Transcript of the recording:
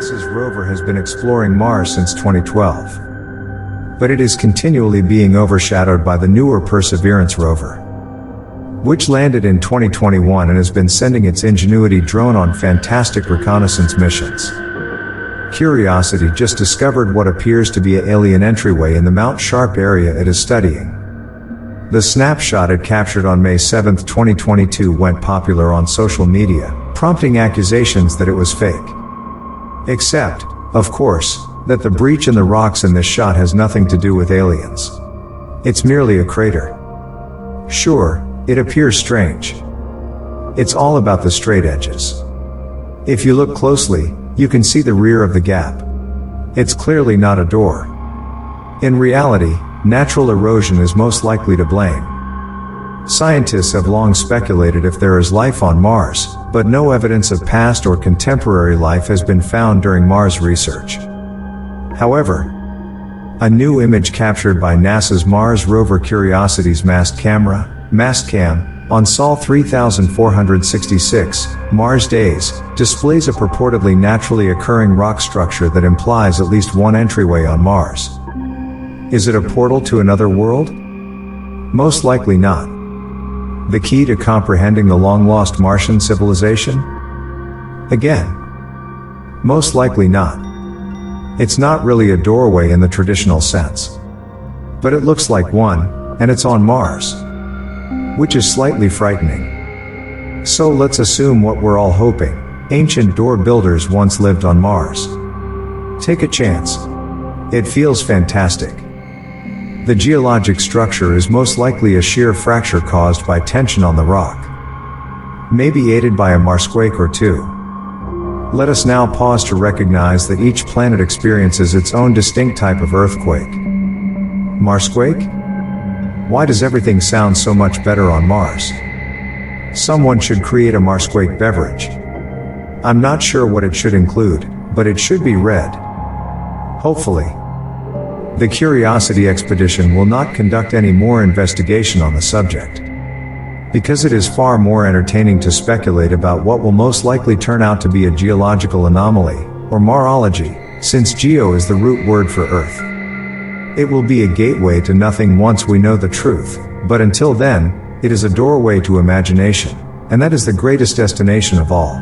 NASA's rover has been exploring Mars since 2012. But it is continually being overshadowed by the newer Perseverance rover, which landed in 2021 and has been sending its Ingenuity drone on fantastic reconnaissance missions. Curiosity just discovered what appears to be an alien entryway in the Mount Sharp area it is studying. The snapshot it captured on May 7, 2022 went popular on social media, prompting accusations that it was fake. Except, of course, that the breach in the rocks in this shot has nothing to do with aliens. It's merely a crater. Sure, it appears strange. It's all about the straight edges. If you look closely, you can see the rear of the gap. It's clearly not a door. In reality, natural erosion is most likely to blame. Scientists have long speculated if there is life on Mars, but no evidence of past or contemporary life has been found during Mars research. However, a new image captured by NASA's Mars rover Curiosity's Mast camera, Mastcam, on Sol 3466, Mars days, displays a purportedly naturally occurring rock structure that implies at least one entryway on Mars. Is it a portal to another world? Most likely not. The key to comprehending the long-lost Martian civilization? Again, most likely not. It's not really a doorway in the traditional sense. But it looks like one, and it's on Mars, which is slightly frightening. So let's assume what we're all hoping: ancient door builders once lived on Mars. Take a chance. It feels fantastic. The geologic structure is most likely a shear fracture caused by tension on the rock, maybe aided by a Marsquake or two. Let us now pause to recognize that each planet experiences its own distinct type of earthquake. Marsquake? Why does everything sound so much better on Mars? Someone should create a Marsquake beverage. I'm not sure what it should include, but it should be red. Hopefully. The Curiosity expedition will not conduct any more investigation on the subject, because it is far more entertaining to speculate about what will most likely turn out to be a geological anomaly, or marology, since geo is the root word for Earth. It will be a gateway to nothing once we know the truth, but until then, it is a doorway to imagination, and that is the greatest destination of all.